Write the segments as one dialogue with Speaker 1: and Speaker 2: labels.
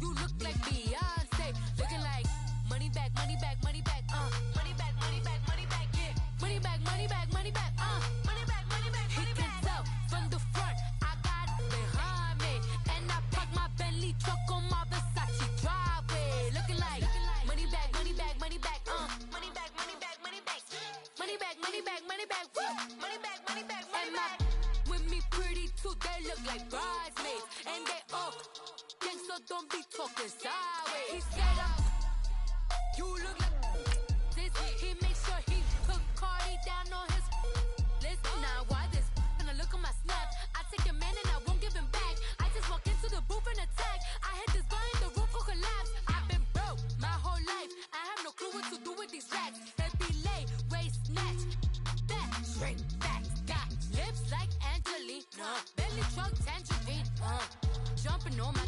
Speaker 1: You look like Beyonce, looking like money back, money back, money back, money back, money back, money back, yeah. Money back, money back, money back, money back, money back, money back. He can tell from the front, I got it behind me, and I park my Bentley truck on my Versace driveway, looking like money back, money back, money back, money back, money back, money back, money back, money back, money back, money back, money back, money back. With me pretty too, they look like bridesmaids, and they all gang, so don't be talking sideways. He said you look like this. He make sure he put Cardi down on his list. Now why this? And I look at my snap, I take a man and I won't give him back. I just walk into the booth and attack. I hit this button, the roof will collapse. I've been broke my whole life. I have no clue what to do with these racks. Heavy lay, waist snatch, back, straight back. Got lips like Angelina, belly truck tangerine, jumping on my.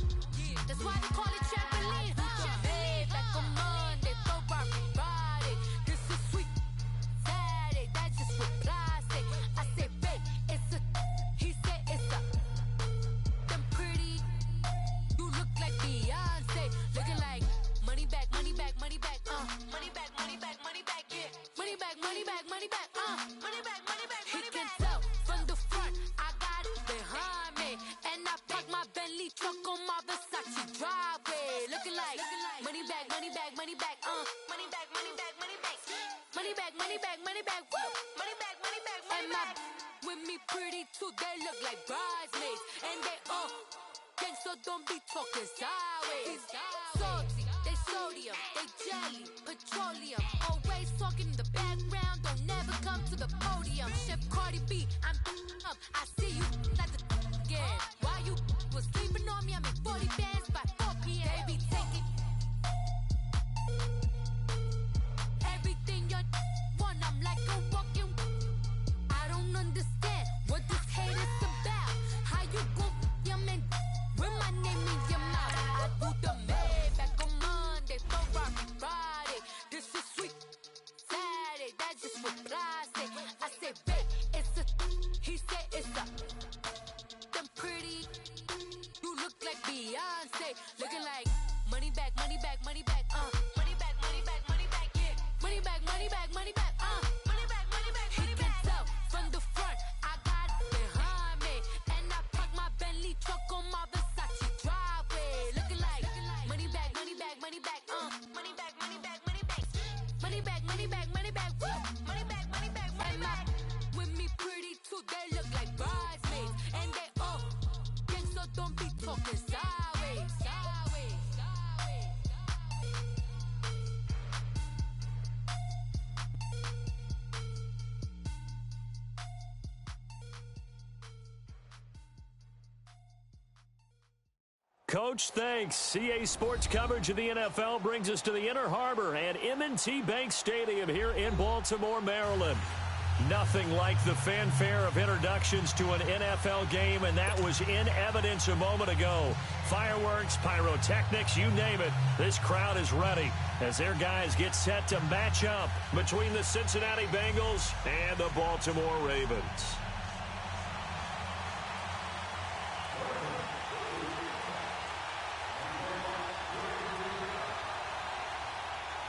Speaker 1: That's why they call it trampoline. Hey, back on Monday, for everybody. This is sweet Saturday, that's just for plastic. I say, babe, it's a. He said it's a. Them pretty. You look like Beyonce, looking like money back, money back, money back, money back, money back, money back, yeah. Money back, money back, money back, money back, money back, money back. He can tell from the front, I got it behind me, and I park my Bentley truck on my Versace driveway, looking like money back, money back, money back, money back, money back, money back, money back, money back, money back, woo, money back, money back, money back. With me pretty too, they look like bridesmaids, and they all gang, so don't be talking sideways. Salty, they sodium, they jelly, petroleum, always talking in the background, don't never come to the podium. Chef Cardi B, I'm up, I see you at the again. While you was sleeping on me, I make 40 bands by 4 p.m. Baby, take it. Everything you want, I'm like a walking. I don't understand what this hate is about. How you go your man with my name in your mouth? I do the Maybach on Monday, for Friday. This is sweet Saturday, that's just what I say. I say, babe, it's a. He said it's a. Them pretty. You look like Beyonce, looking like money back, money back, money back, money back, money back, money back, yeah. Money back, money back, money back, money back, money back, money back. He can tell from the front, I got it behind me, and I park my Bentley truck on my Versace driveway, looking like money back, money back, money back, money back, money back, money back, money back, money back, money back, woo, money back, money back, money back. With me pretty too, they look like bridesmaids, and they all gang, so don't be talking sideways.
Speaker 2: Coach, thanks. CA Sports coverage of the NFL brings us to the Inner Harbor and M&T Bank Stadium here in Baltimore, Maryland. Nothing like the fanfare of introductions to an NFL game, and that was in evidence a moment ago. Fireworks, pyrotechnics, you name it. This crowd is ready as their guys get set to match up between the Cincinnati Bengals and the Baltimore Ravens.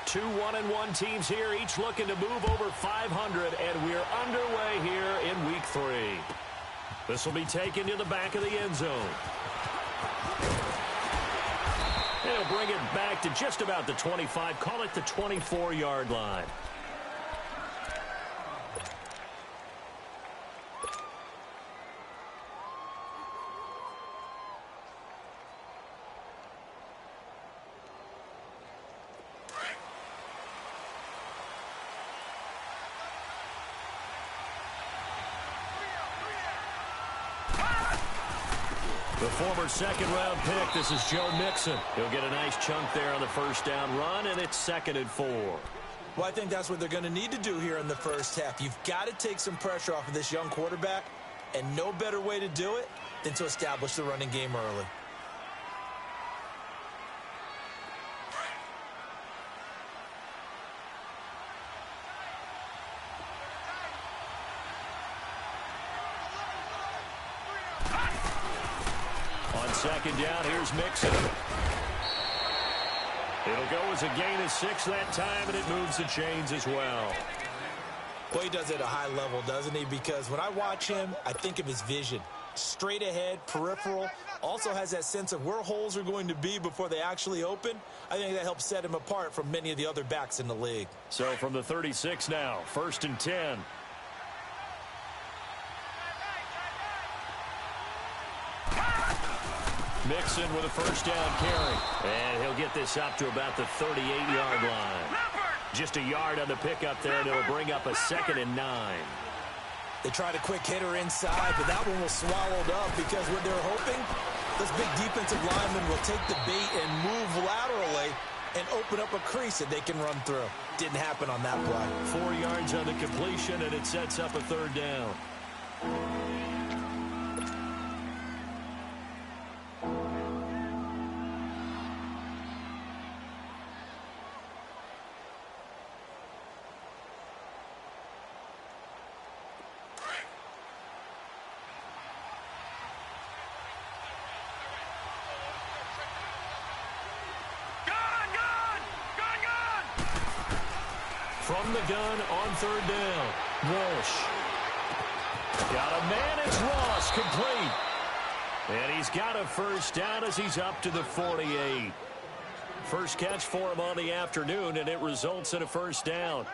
Speaker 2: Two 1-1 teams here, each looking to move over 500, and we're underway here in Week 3. This will be taken to the back of the end zone. They'll bring it back to just about the 25, call it the 24-yard line. The former second-round pick, this is Joe Mixon. He'll get a nice chunk there on the first down run, and it's 2nd and 4.
Speaker 3: Well, I think that's what they're going to need to do here in the first half. You've got to take some pressure off of this young quarterback, and no better way to do it than to establish the running game early.
Speaker 2: On second down, here's Mixon. It'll go as a gain of 6 that time, and it moves the chains as well.
Speaker 3: Well, he does it at a high level, doesn't he? Because when I watch him, I think of his vision. Straight ahead, peripheral, also has that sense of where holes are going to be before they actually open. I think that helps set him apart from many of the other backs in the league.
Speaker 2: So from the 36 now, 1st and 10. Mixon with a first down carry. And he'll get this up to about the 38-yard line. Just a yard on the pickup there, and it'll bring up a 2nd and 9.
Speaker 3: They tried a quick hitter inside, but that one was swallowed up because what they're hoping, those big defensive linemen will take the bait and move laterally and open up a crease that they can run through. Didn't happen on that play.
Speaker 2: 4 yards on the completion, and it sets up a 3rd down. From the gun on 3rd down. Walsh. Got a man. It's Ross, complete. And he's got a first down as he's up to the 48. First catch for him on the afternoon, and it results in a first down.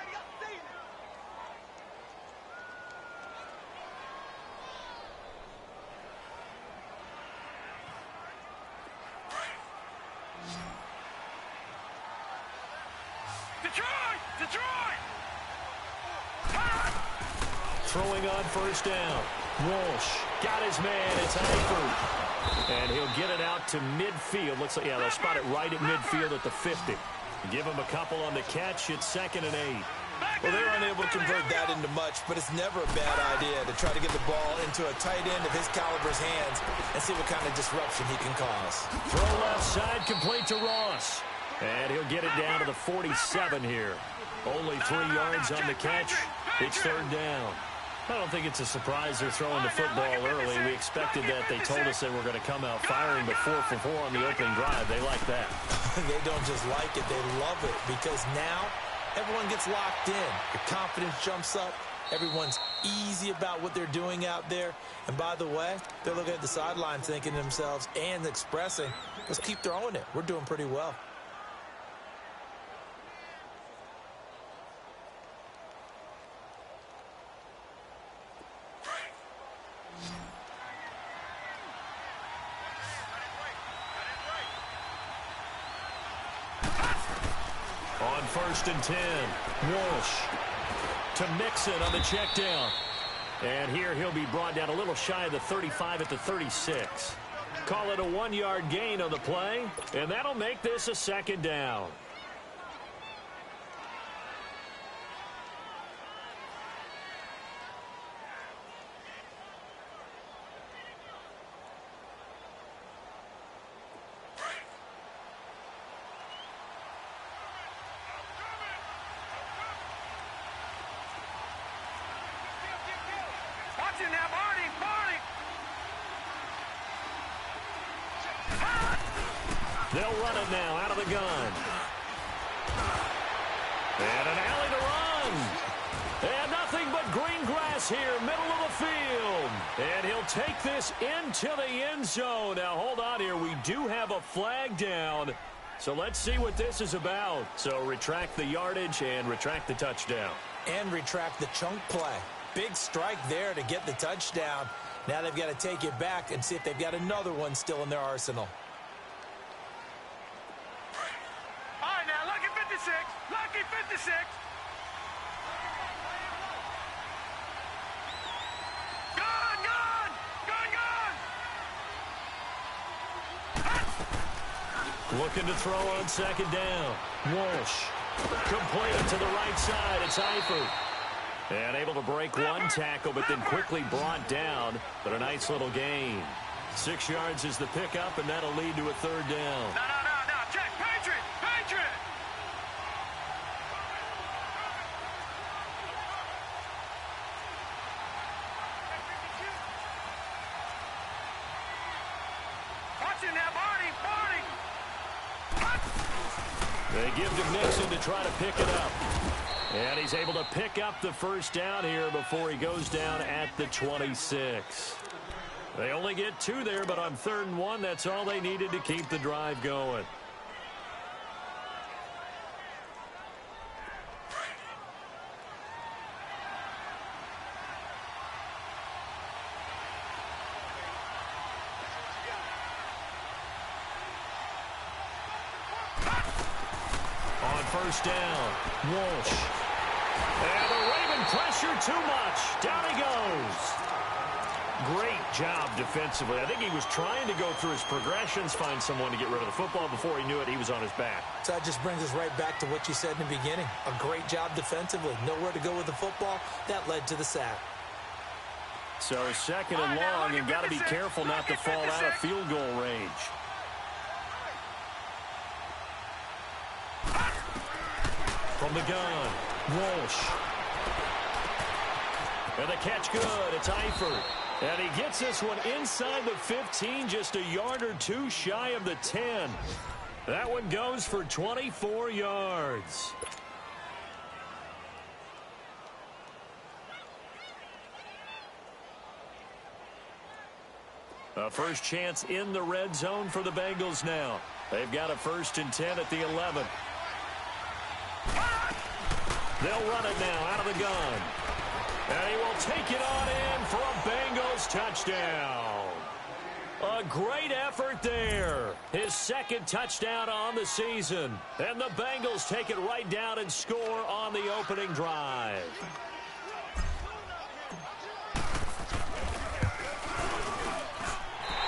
Speaker 2: Throwing on first down. Walsh got his man. It's Eifert. And he'll get it out to midfield. Looks like, yeah, they'll spot it right at midfield at the 50. Give him a couple on the catch. It's 2nd and 8.
Speaker 3: Well, they were unable to convert that into much, but it's never a bad idea to try to get the ball into a tight end of his caliber's hands and see what kind of disruption he can cause.
Speaker 2: Throw left side, complete to Ross. And he'll get it down to the 47 here. Only 3 yards on the catch. It's 3rd down. I don't think it's a surprise they're throwing the football early. We expected that. They told us they were going to come out firing, but 4 for 4 on the opening drive. They like that.
Speaker 3: They don't just like it. They love it because now everyone gets locked in. The confidence jumps up. Everyone's easy about what they're doing out there. And by the way, they're looking at the sideline thinking to themselves and expressing, let's keep throwing it. We're doing pretty well.
Speaker 2: On 1st and 10, Walsh to Mixon on the check down. And here he'll be brought down a little shy of the 35 at the 36. Call it a 1-yard gain on the play, and that'll make this a 2nd down. They'll run it now out of the gun. And an alley to run. And nothing but green grass here, middle of the field. And he'll take this into the end zone. Now, hold on here. We do have a flag down. So let's see what this is about. So retract the yardage and retract the touchdown.
Speaker 3: And retract the chunk play. Big strike there to get the touchdown. Now they've got to take it back and see if they've got another one still in their arsenal.
Speaker 4: All right, now, lucky 56. Lucky 56.
Speaker 2: Looking to throw on 2nd down. Walsh. Complete to the right side. It's Eifert. And able to break one tackle, but then quickly brought down. But a nice little gain. 6 yards is the pickup, and that'll lead to a 3rd down.
Speaker 4: No. Check. Patriot. Patriot. Watch it now, Barney.
Speaker 2: They give to Mixon to try to pick it up. And he's able to pick up the first down here before he goes down at the 26. They only get 2 there, but on 3rd and 1, that's all they needed to keep the drive going. On 1st down, Walsh. And the Raven pressure too much. Down he goes. Great job defensively. I think he was trying to go through his progressions, find someone to get rid of the football. Before he knew it, he was on his back.
Speaker 3: So that just brings us right back to what you said in the beginning. A great job defensively. Nowhere to go with the football. That led to the sack.
Speaker 2: So 2nd and long, and got to be careful not to fall out of field goal range. From the gun, Walsh. And the catch good. It's Eifert. And he gets this one inside the 15, just a yard or 2 shy of the 10. That one goes for 24 yards. A first chance in the red zone for the Bengals now. They've got a 1st and 10 at the 11. They'll run it now out of the gun. And he will take it on in for a Bengals touchdown. A great effort there. His 2nd touchdown on the season. And the Bengals take it right down and score on the opening drive.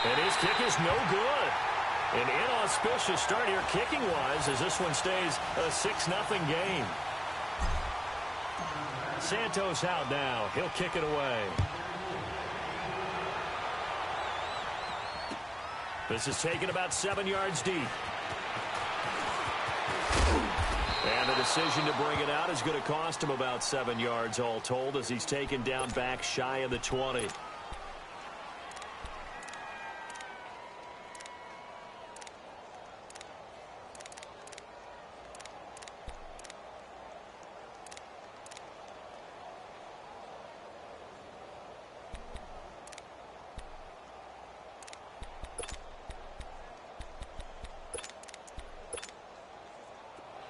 Speaker 2: And his kick is no good. An inauspicious start here kicking-wise as this one stays a 6-0 game. Santos out now. He'll kick it away. This is taken about 7 yards deep. And the decision to bring it out is going to cost him about 7 yards all told as he's taken down back shy of the 20.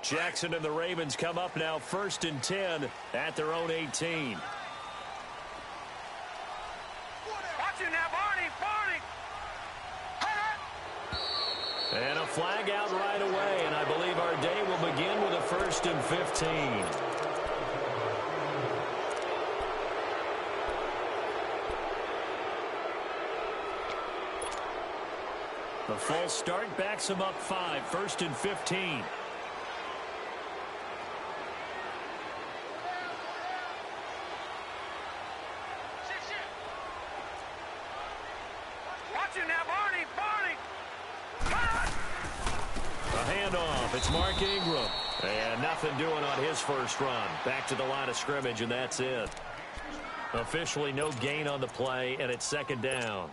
Speaker 2: Jackson and the Ravens come up now 1st and 10 at their own 18.
Speaker 4: Watch it now, Barney!
Speaker 2: And a flag out right away, and I believe our day will begin with a 1st and 15. The false start backs him up 5, 1st and 15. It's Mark Ingram. And nothing doing on his first run. Back to the line of scrimmage, and that's it. Officially no gain on the play, and it's 2nd down.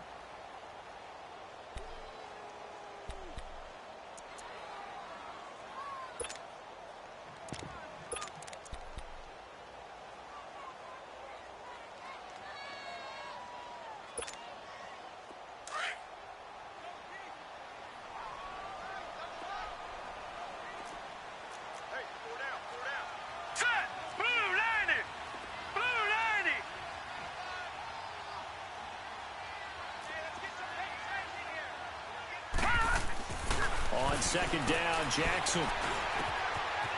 Speaker 2: On 2nd down, Jackson.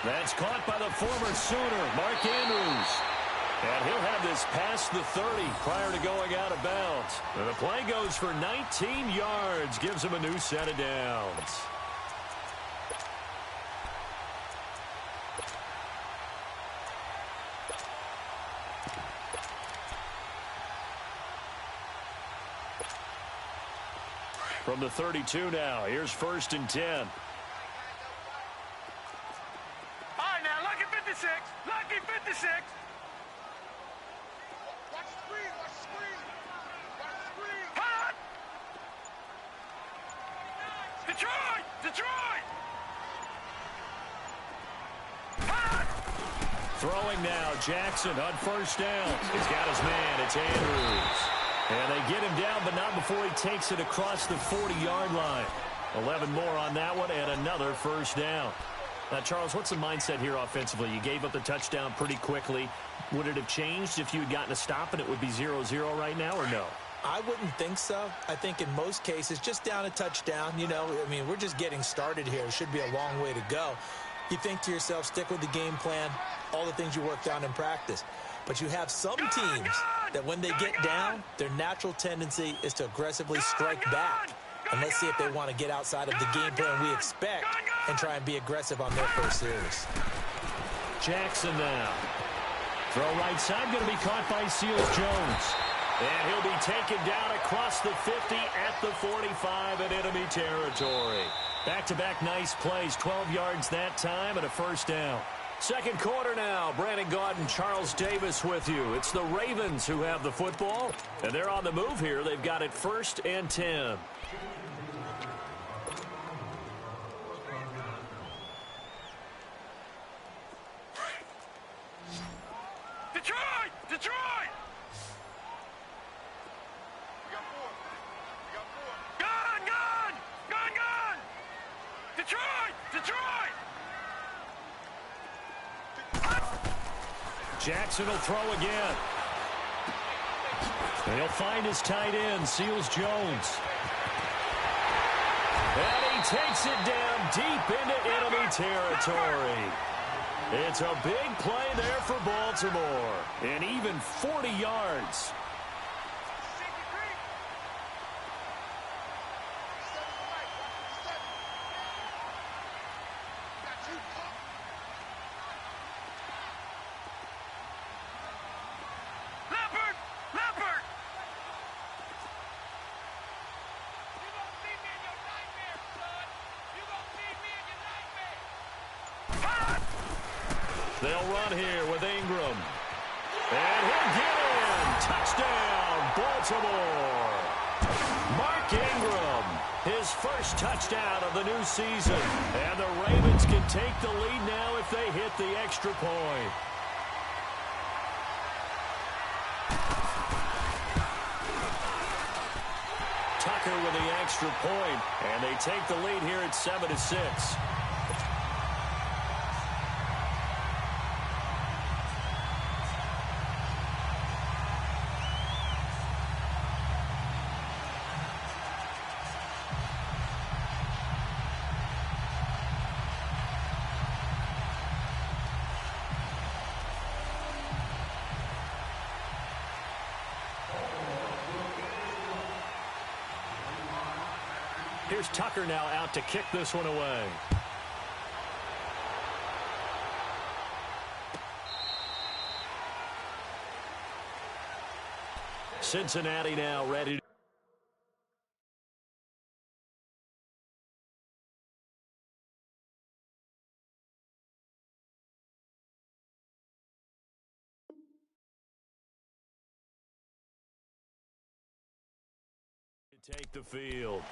Speaker 2: That's caught by the former Sooner, Mark Andrews. And he'll have this past the 30 prior to going out of bounds. And the play goes for 19 yards, gives him a new set of downs. From the 32 now, here's 1st and 10.
Speaker 4: All right, now, lucky 56. Lucky 56. Watch the screen. Watch the screen. Watch the screen. Hot! Detroit! Detroit!
Speaker 2: Throwing now, Jackson on first down. He's got his man. It's Andrews. And they get him down, but not before he takes it across the 40-yard line. 11 more on that one and another first down. Now, Charles, what's the mindset here offensively? You gave up the touchdown pretty quickly. Would it have changed if you had gotten a stop and it would be 0-0 right now, or no?
Speaker 3: I wouldn't think so. I think in most cases, just down a touchdown, you know, I mean, we're just getting started here. It should be a long way to go. You think to yourself, stick with the game plan, all the things you worked on in practice. But you have some teams that when they get down, their natural tendency is to aggressively strike back. And let's see if they want to get outside of the game plan we expect and try and be aggressive on their first series.
Speaker 2: Jackson now. Throw right side, going to be caught by Seals-Jones. And he'll be taken down across the 50 at the 45 in enemy territory. Back-to-back nice plays, 12 yards that time and a first down. Second quarter now. Brandon Gaudin and Charles Davis with you. It's the Ravens who have the football, and they're on the move here. They've got it 1st and 10.
Speaker 4: Detroit! Detroit! Gun! Detroit! Detroit!
Speaker 2: Jackson will throw again. And he'll find his tight end, Seals-Jones. And he takes it down deep into enemy territory. It's a big play there for Baltimore. And even 40 yards. They'll run here with Ingram. And he'll get in. Touchdown, Baltimore. Mark Ingram, his first touchdown of the new season. And the Ravens can take the lead now if they hit the extra point. Tucker with the extra point. And they take the lead here at 7-6. Here's Tucker now out to kick this one away. Cincinnati now ready. To take the field.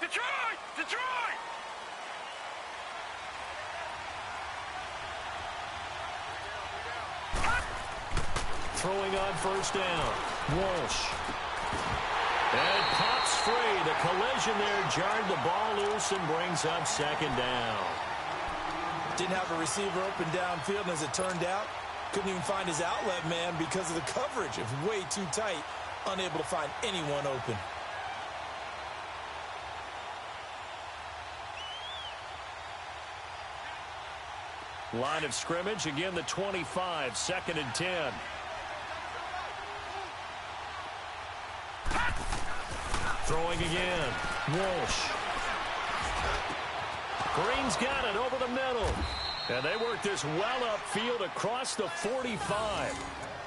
Speaker 4: Detroit! Detroit!
Speaker 2: Throwing on first down. Walsh. And pops free. The collision there jarred the ball loose and brings up second down.
Speaker 3: Didn't have a receiver open downfield, and as it turned out, couldn't even find his outlet man because of the coverage. It was way too tight, unable to find anyone open.
Speaker 2: Line of scrimmage, again the 25, 2nd and 10. Throwing again. Walsh. Green's got it over the middle. And they work this well upfield across the 45.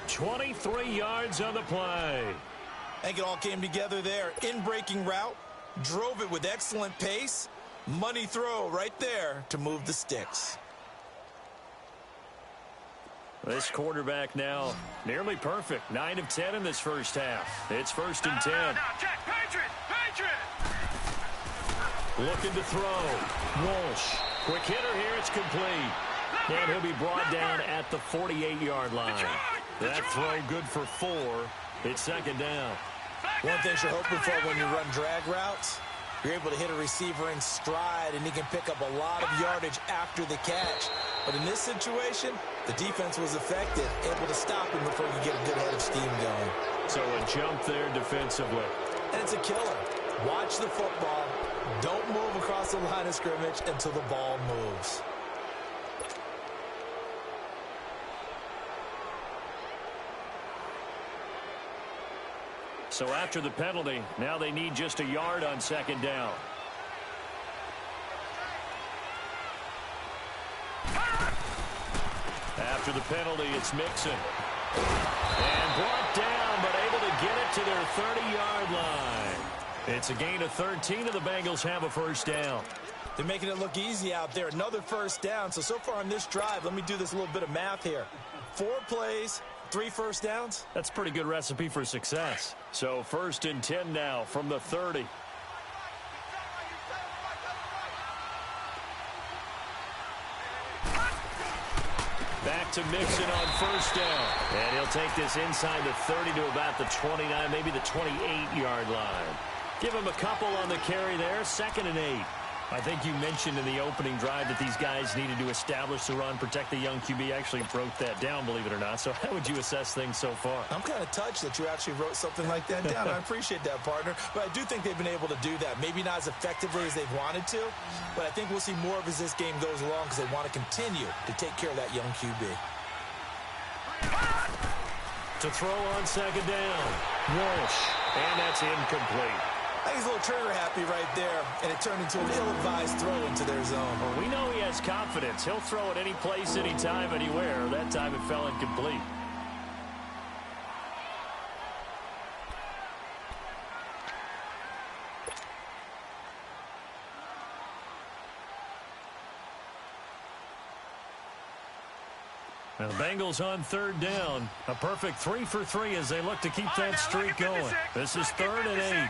Speaker 2: 23 yards on the play.
Speaker 3: I think it all came together there. In-breaking route, drove it with excellent pace. Money throw right there to move the sticks.
Speaker 2: This quarterback now nearly perfect. 9 of 10 in this first half. It's 1st and 10.
Speaker 4: Now, check. Patriot!
Speaker 2: Looking to throw. Walsh. Quick hitter here. It's complete. And he'll be brought down at the 48-yard line. That throw good for 4. It's 2nd down.
Speaker 3: One thing you're hoping for when you run drag routes, you're able to hit a receiver in stride, and he can pick up a lot of yardage after the catch. But in this situation, the defense was effective, able to stop him before you get a good head of steam going.
Speaker 2: So a jump there defensively.
Speaker 3: And it's a killer. Watch the football. Don't move across the line of scrimmage until the ball moves.
Speaker 2: So after the penalty, now they need just a yard on 2nd down. After the penalty, it's Mixon. And brought down, but able to get it to their 30-yard line. It's a gain of 13, and the Bengals have a 1st down.
Speaker 3: They're making it look easy out there. Another 1st down. So far on this drive, let me do this little bit of math here. 4 plays, 3 1st downs.
Speaker 2: That's a pretty good recipe for success. So 1st and 10 now from the 30. Back to Mixon on 1st down. And he'll take this inside the 30 to about the 29, maybe the 28-yard line. Give him a couple on the carry there. 2nd and 8. I think you mentioned in the opening drive that these guys needed to establish the run, protect the young QB. Actually broke that down, believe it or not. So how would you assess things so far?
Speaker 3: I'm kind of touched that you actually wrote something like that down. I appreciate that, partner. But I do think they've been able to do that. Maybe not as effectively as they've wanted to, but I think we'll see more of as this game goes along because they want to continue to take care of that young QB.
Speaker 2: To throw on 2nd down. Walsh. And that's incomplete.
Speaker 3: I think he's a little trigger happy right there, and it turned into an ill-advised throw into their zone.
Speaker 2: Well, we know he has confidence. He'll throw it any place, anytime, anywhere. That time it fell incomplete. Now the Bengals on 3rd down. A perfect 3 for 3 as they look to keep that streak going. This is 3rd and 8.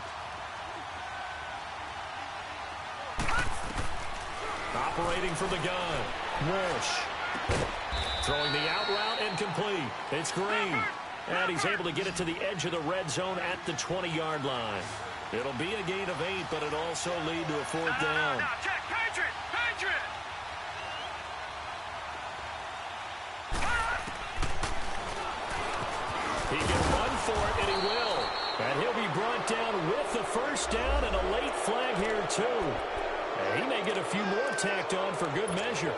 Speaker 2: Operating from the gun. Walsh. Throwing the out route incomplete. It's Green. And he's able to get it to the edge of the red zone at the 20-yard line. It'll be a gain of 8, but it'll also lead to a 4th down.
Speaker 4: Now, check. Patriot!
Speaker 2: He can run for it, and he will. And he'll be brought down with the 1st down and a late flag here, too. And he may get a few more tacked on for good measure.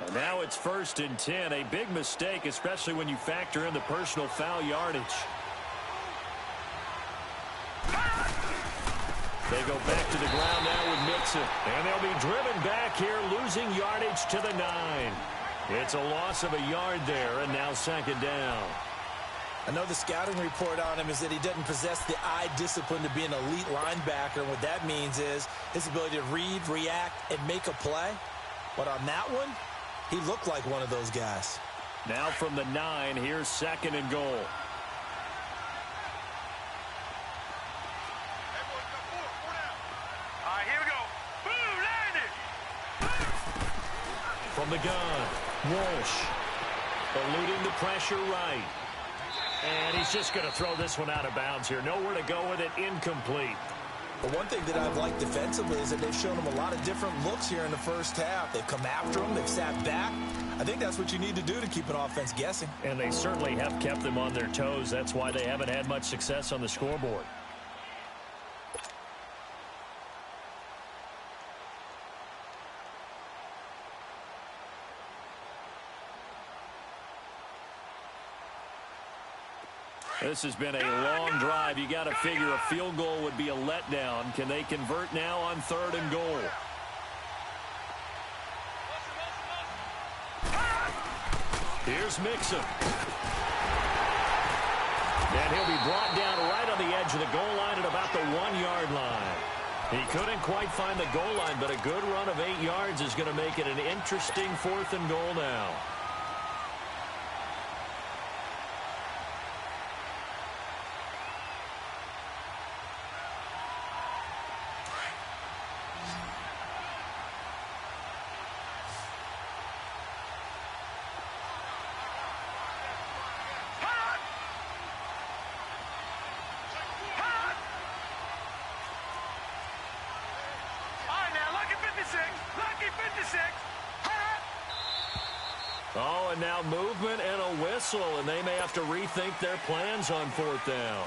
Speaker 2: And now it's 1st and 10. A big mistake, especially when you factor in the personal foul yardage. They go back to the ground now with Mixon. And they'll be driven back here, losing yardage to the 9. It's a loss of a yard there, and now 2nd down.
Speaker 3: I know the scouting report on him is that he doesn't possess the eye discipline to be an elite linebacker. And what that means is his ability to read, react, and make a play. But on that one, he looked like one of those guys.
Speaker 2: Now from the 9, here's 2nd and goal.
Speaker 4: Here we go. Boom, landed.
Speaker 2: From the gun, Walsh. Eluding the pressure right. And he's just going to throw this one out of bounds here. Nowhere to go with it, incomplete.
Speaker 3: But one thing that I've liked defensively is that they've shown him a lot of different looks here in the first half. They've come after him. They've sat back. I think that's what you need to do to keep an offense guessing.
Speaker 2: And they certainly have kept them on their toes. That's why they haven't had much success on the scoreboard. This has been a long drive. You got to figure a field goal would be a letdown. Can they convert now on 3rd and goal? Here's Mixon. And he'll be brought down right on the edge of the goal line at about the 1-yard line. He couldn't quite find the goal line, but a good run of 8 yards is going to make it an interesting 4th and goal now. Oh, and now movement and a whistle, and they may have to rethink their plans on 4th down.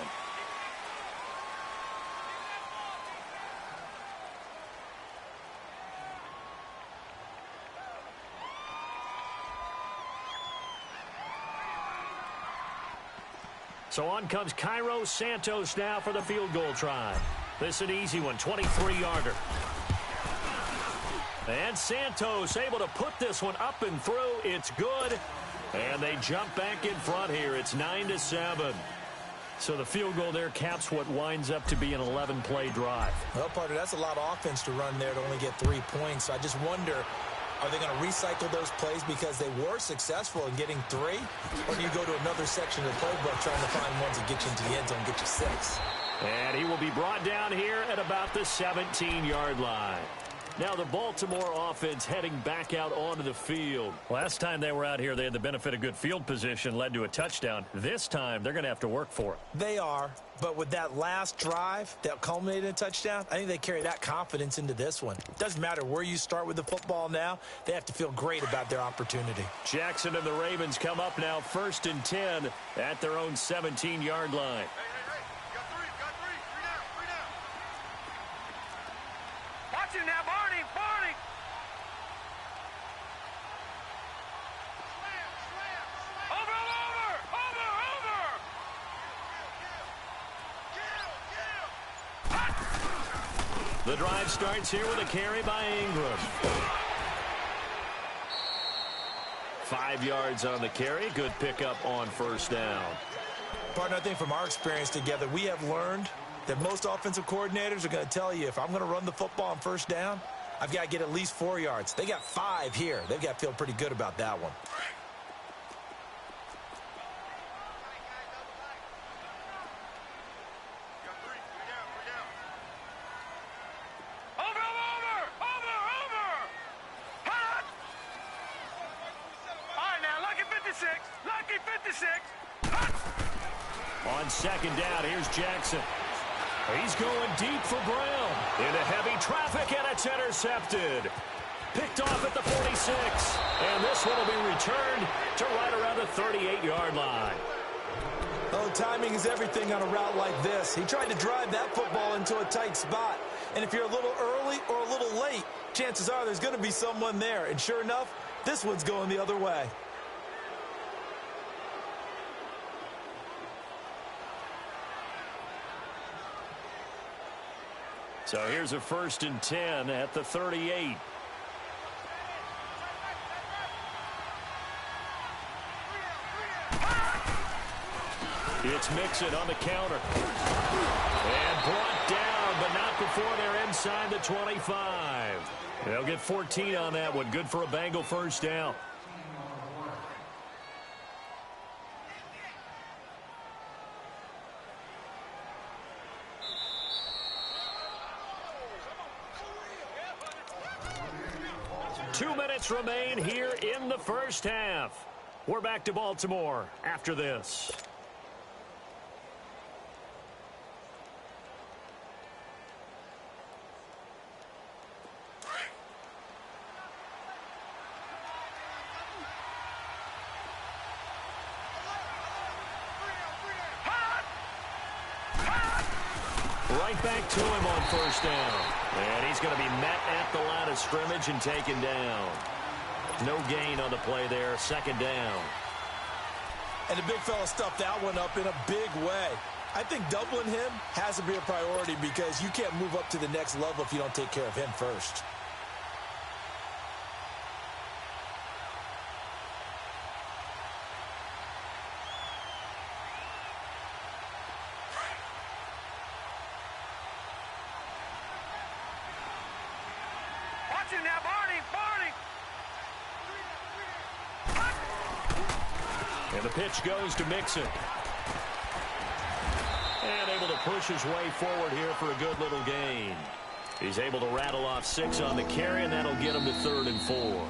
Speaker 2: So on comes Cairo Santos now for the field goal try. This is an easy one, 23-yarder. And Santos able to put this one up and through. It's good. And they jump back in front here. It's 9-7. So the field goal there caps what winds up to be an 11-play drive.
Speaker 3: Well, partner, that's a lot of offense to run there to only get 3 points. So I just wonder, are they going to recycle those plays because they were successful in getting 3? Or do you go to another section of the playbook trying to find ones that get you into the end zone and get you 6?
Speaker 2: And he will be brought down here at about the 17-yard line. Now the Baltimore offense heading back out onto the field. Last time they were out here, they had the benefit of good field position, led to a touchdown. This time, they're going to have to work for it.
Speaker 3: They are, but with that last drive that culminated in a touchdown, I think they carry that confidence into this one. Doesn't matter where you start with the football now, they have to feel great about their opportunity.
Speaker 2: Jackson and the Ravens come up now 1st and 10 at their own 17-yard line.
Speaker 4: Watch him now, Barney! Barney! Over!
Speaker 2: The drive starts here with a carry by Ingram. 5 yards on the carry. Good pickup on 1st down.
Speaker 3: Partner, I think from our experience together, we have learned that most offensive coordinators are going to tell you, if I'm going to run the football on 1st down, I've got to get at least 4 yards. They got 5 here. They've got to feel pretty good about that one.
Speaker 2: On 2nd down, here's Jackson. He's going deep for Brown. Into heavy traffic, and it's intercepted. Picked off at the 46. And this one will be returned to right around the 38-yard line.
Speaker 3: Oh, timing is everything on a route like this. He tried to drive that football into a tight spot. And if you're a little early or a little late, chances are there's going to be someone there. And sure enough, this one's going the other way.
Speaker 2: So here's a 1st and 10 at the 38. It's Mixon on the counter. And brought down, but not before they're inside the 25. They'll get 14 on that one. Good for a Bengal 1st down. Remain here in the 1st half. We're back to Baltimore after this. Right back to him on 1st down. And he's going to be met at the line of scrimmage and taken down. No gain on the play there. 2nd down.
Speaker 3: And the big fella stuffed that one up in a big way. I think doubling him has to be a priority because you can't move up to the next level if you don't take care of him first.
Speaker 4: Watch him now, Barney!
Speaker 2: And the pitch goes to Mixon. And able to push his way forward here for a good little gain. He's able to rattle off 6 on the carry, and that'll get him to 3rd and 4.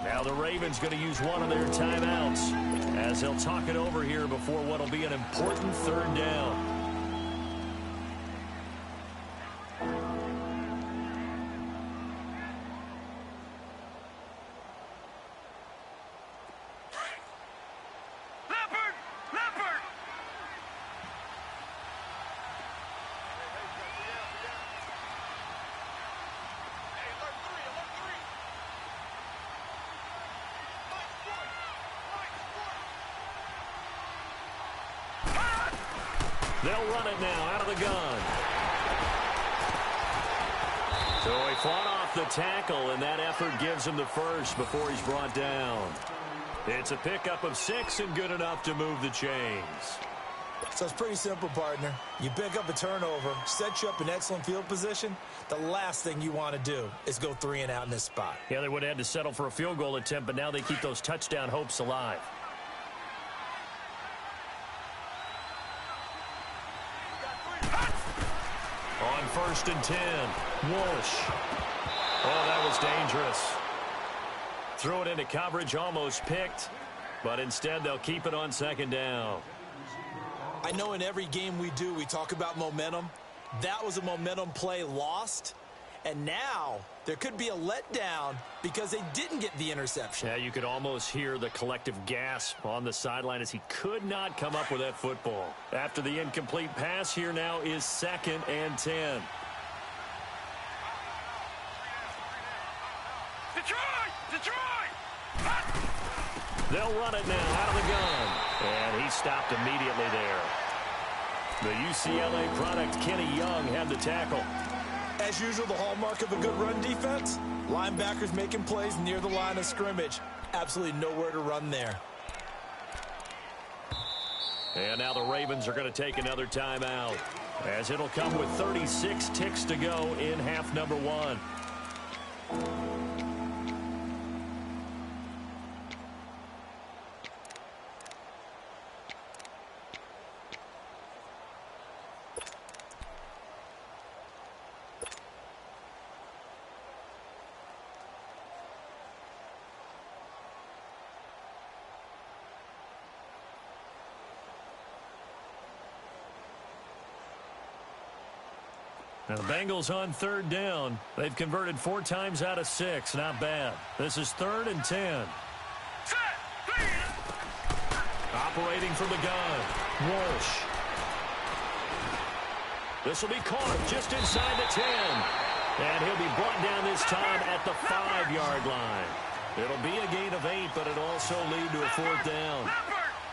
Speaker 2: Now the Ravens going to use one of their timeouts as they'll talk it over here before what will be an important 3rd down. They'll run it now out of the gun. So he fought off the tackle, and that effort gives him the first before he's brought down. It's a pickup of 6 and good enough to move the chains.
Speaker 3: So it's pretty simple, partner. You pick up a turnover, set you up in excellent field position. The last thing you want to do is go 3 and out in this spot.
Speaker 2: Yeah, they would have had to settle for a field goal attempt, but now they keep those touchdown hopes alive. On 1st and 10, Walsh. Oh, that was dangerous. Threw it into coverage, almost picked, but instead they'll keep it on 2nd down.
Speaker 3: I know in every game we do, we talk about momentum. That was a momentum play lost, and now there could be a letdown because they didn't get the interception.
Speaker 2: Yeah, you could almost hear the collective gasp on the sideline as he could not come up with that football. After the incomplete pass, here now is 2nd and 10.
Speaker 4: Detroit!
Speaker 2: They'll run it now out of the gun. And he stopped immediately there. The UCLA product, Kenny Young, had the tackle.
Speaker 3: As usual, the hallmark of a good run defense, linebackers making plays near the line of scrimmage. Absolutely nowhere to run there.
Speaker 2: And now the Ravens are going to take another timeout, as it'll come with 36 ticks to go in half number 1. Now the Bengals on 3rd down. They've converted 4 times out of 6. Not bad. This is 3rd and 10. Operating from the gun, Walsh. This will be caught just inside the 10. And he'll be brought down this time at the 5-yard line. It'll be a gain of 8, but it'll also lead to a 4th down.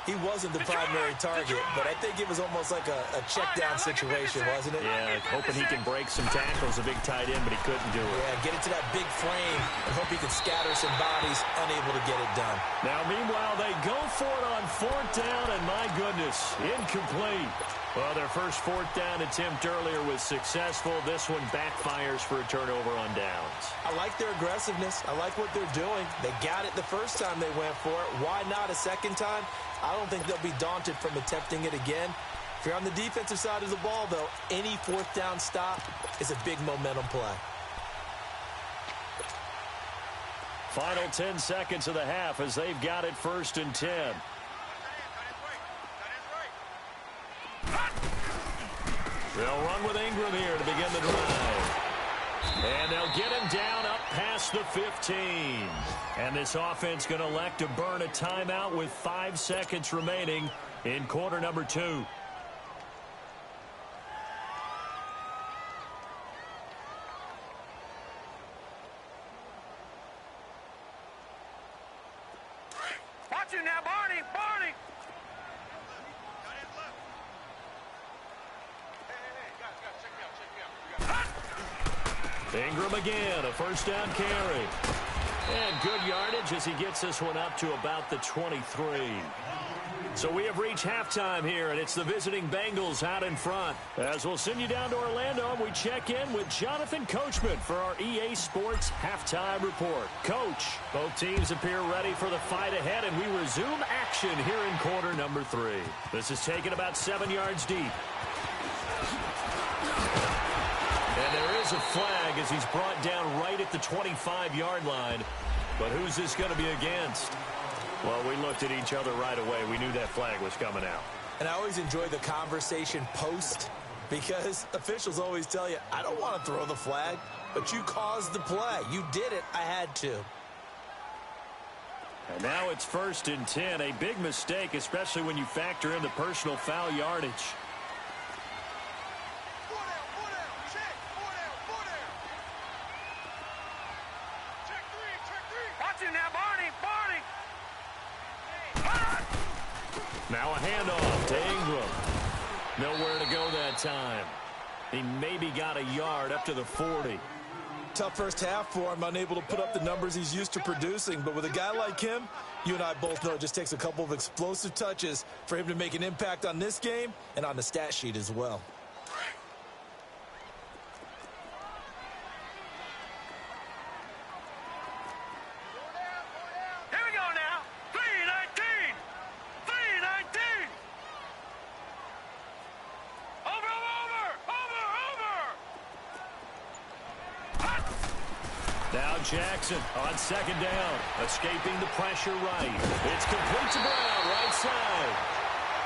Speaker 3: He wasn't the primary target, but I think it was almost like a check-down situation, wasn't it?
Speaker 2: Yeah, hoping he can break some tackles, a big tight end, but he couldn't do it.
Speaker 3: Yeah, get it to that big frame and hope he can scatter some bodies, unable to get it done.
Speaker 2: Now, meanwhile, they go for it on 4th down, and my goodness, incomplete. Well, their first 4th down attempt earlier was successful. This one backfires for a turnover on downs.
Speaker 3: I like their aggressiveness. I like what they're doing. They got it the first time they went for it. Why not a second time? I don't think they'll be daunted from attempting it again. If you're on the defensive side of the ball, though, any 4th down stop is a big momentum play.
Speaker 2: Final 10 seconds of the half as they've got it 1st and 10. They'll run with Ingram here to begin the drive. And they'll get him down up past the 15. And this offense going to elect to burn a timeout with 5 seconds remaining in quarter number 2.
Speaker 4: Watch him now, Barney!
Speaker 2: Ingram again, a 1st down carry. And good yardage as he gets this one up to about the 23. So we have reached halftime here, and it's the visiting Bengals out in front. As we'll send you down to Orlando, we check in with Jonathan Coachman for our EA Sports Halftime Report. Coach, both teams appear ready for the fight ahead, and we resume action here in quarter number 3. This is taken about 7 yards deep. And there is a flag as he's brought down right at the 25-yard line. But who's this going to be against? Well, we looked at each other right away. We knew that flag was coming out.
Speaker 3: And I always enjoy the conversation post because officials always tell you, I don't want to throw the flag, but you caused the play. You did it. I had to.
Speaker 2: And now it's 1st and 10. A big mistake, especially when you factor in the personal foul yardage. Now a handoff to Ingram. Nowhere to go that time. He maybe got a yard up to the 40.
Speaker 3: Tough first half for him, unable to put up the numbers he's used to producing. But with a guy like him, you and I both know it just takes a couple of explosive touches for him to make an impact on this game and on the stat sheet as well.
Speaker 2: Jackson on 2nd down, escaping the pressure right. It's complete to Brown, right side.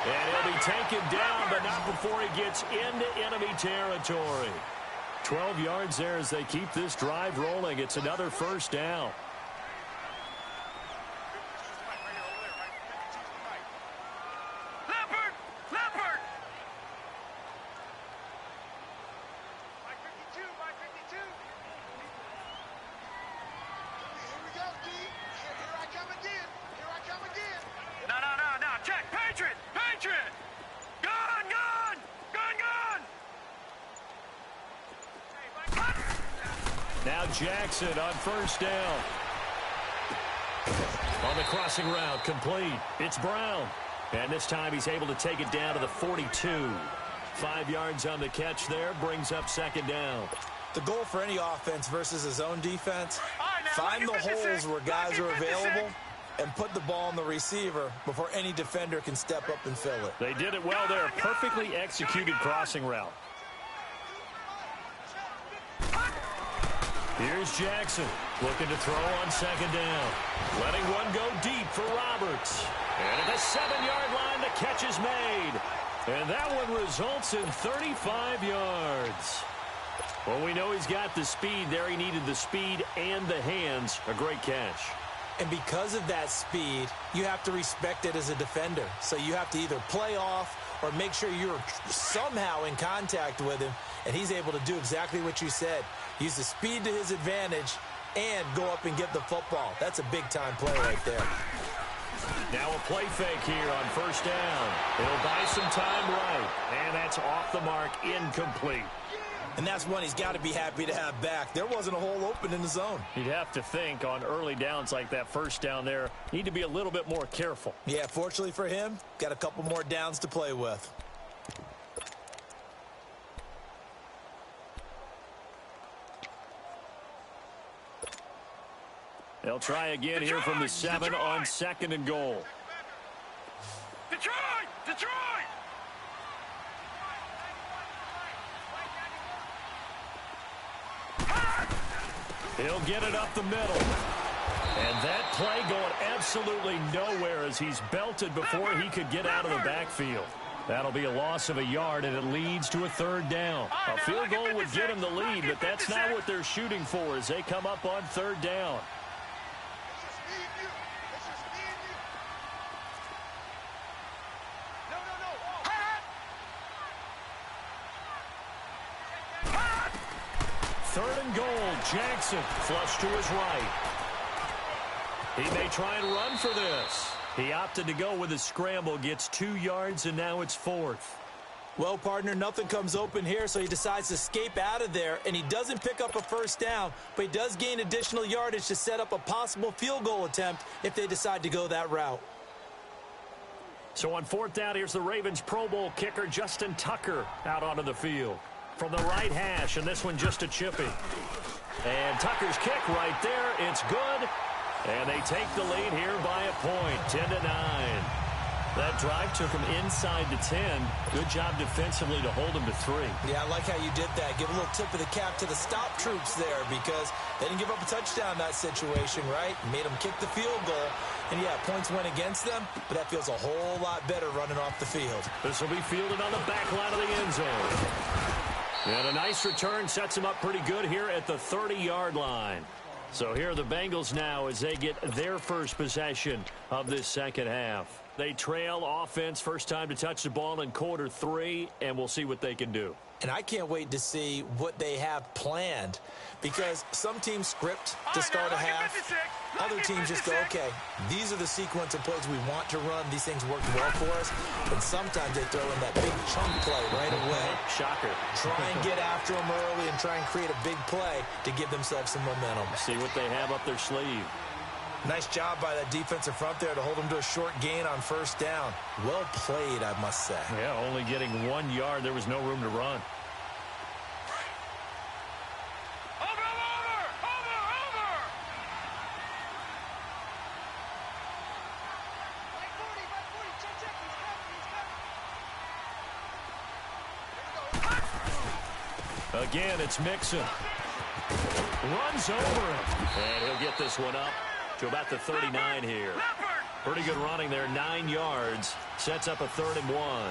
Speaker 2: And he'll be taken down, but not before he gets into enemy territory. 12 yards there as they keep this drive rolling. It's another 1st down. Now Jackson on 1st down. On the crossing route, complete. It's Brown. And this time he's able to take it down to the 42. 5 yards on the catch there, brings up 2nd down.
Speaker 3: The goal for any offense versus his own defense, find the holes where guys are available and put the ball on the receiver before any defender can step up and fill it.
Speaker 2: They did it well there. Perfectly executed crossing route. Here's Jackson looking to throw on 2nd down. Letting one go deep for Roberts. And at the 7-yard line, the catch is made. And that one results in 35 yards. Well, we know he's got the speed there. He needed the speed and the hands. A great catch.
Speaker 3: And because of that speed, you have to respect it as a defender. So you have to either play off or make sure you're somehow in contact with him. And he's able to do exactly what you said. Use the speed to his advantage and go up and get the football. That's a big-time play right there.
Speaker 2: Now a play fake here on 1st down. It'll buy some time right. And that's off the mark, incomplete.
Speaker 3: And that's one he's got to be happy to have back. There wasn't a hole open in the zone.
Speaker 2: You'd have to think on early downs like that 1st down there, need to be a little bit more careful.
Speaker 3: Yeah, fortunately for him, got a couple more downs to play with.
Speaker 2: They'll try again here from the 7 on 2nd and goal.
Speaker 4: Detroit!
Speaker 2: He'll get it up the middle. And that play going absolutely nowhere as he's belted before he could get out of the backfield. That'll be a loss of a yard, and it leads to a 3rd down. A field goal would get him the lead, but that's not what they're shooting for as they come up on 3rd down. Jackson flush to his right. He may try and run for this. He opted to go with a scramble, gets 2 yards, and now it's 4th.
Speaker 3: Well, partner, nothing comes open here, so he decides to escape out of there, and he doesn't pick up a 1st down, but he does gain additional yardage to set up a possible field goal attempt if they decide to go that route.
Speaker 2: So on 4th down, here's the Ravens Pro Bowl kicker Justin Tucker out onto the field. From the right hash, and this one just a chippy. And Tucker's kick right there. It's good. And they take the lead here by a point, 10-9. That drive took him inside the 10. Good job defensively to hold him to 3.
Speaker 3: Yeah, I like how you did that. Give a little tip of the cap to the stop troops there because they didn't give up a touchdown in that situation, right? Made them kick the field goal. And, yeah, points went against them, but that feels a whole lot better running off the field.
Speaker 2: This will be fielded on the back line of the end zone. And a nice return sets him up pretty good here at the 30-yard line. So here are the Bengals now as they get their first possession of this second half. They trail offense first time to touch the ball in quarter 3, and we'll see what they can do.
Speaker 3: And I can't wait to see what they have planned because some teams script to start a half. Other teams just go, okay, these are the sequence of plays we want to run. These things work well for us. And sometimes they throw in that big chunk play right away.
Speaker 2: Shocker.
Speaker 3: Try and get after them early and try and create a big play to give themselves some momentum.
Speaker 2: See what they have up their sleeve.
Speaker 3: Nice job by that defensive front there to hold them to a short gain on first down. Well played, I must say.
Speaker 2: Yeah, only getting 1 yard. There was no room to run. Again, it's Mixon. Runs over him. And he'll get this one up to about the 39 here. Pretty good running there, 9 yards. Sets up a 3rd and 1.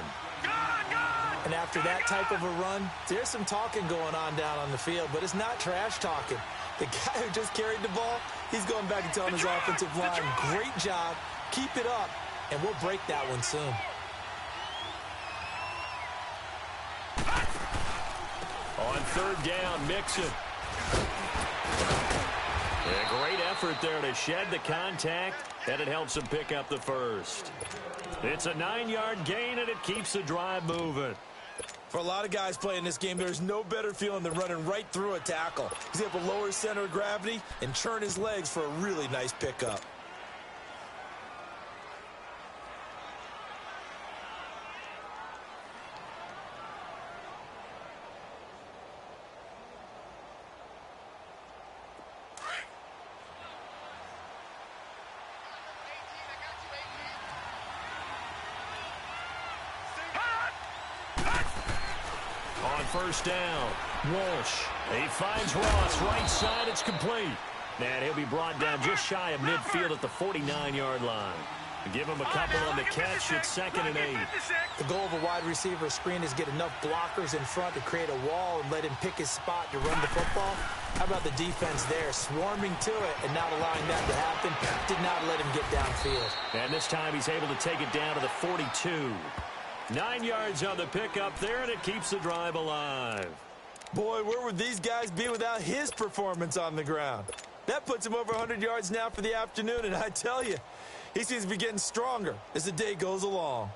Speaker 3: And after that type of a run, there's some talking going on down on the field, but it's not trash talking. The guy who just carried the ball, he's going back and telling his offensive line, great job, keep it up, and we'll break that one soon.
Speaker 2: On 3rd down, Mixon. A great effort there to shed the contact, and it helps him pick up the first. It's a 9-yard gain, and it keeps the drive moving.
Speaker 3: For a lot of guys playing this game, there's no better feeling than running right through a tackle. He's able to lower his center of gravity and churn his legs for a really nice pickup.
Speaker 2: First down, Walsh. He finds Ross, right side, it's complete. And he'll be brought down just shy of midfield at the 49-yard line. Give him a couple on the catch, it's 2nd and 8.
Speaker 3: The goal of a wide receiver screen is get enough blockers in front to create a wall and let him pick his spot to run the football. How about the defense there, swarming to it and not allowing that to happen? Did not let him get downfield.
Speaker 2: And this time he's able to take it down to the 42. 9 yards on the pickup there, and it keeps the drive alive.
Speaker 3: Boy, where would these guys be without his performance on the ground? That puts him over 100 yards now for the afternoon, and I tell you, he seems to be getting stronger as the day goes along.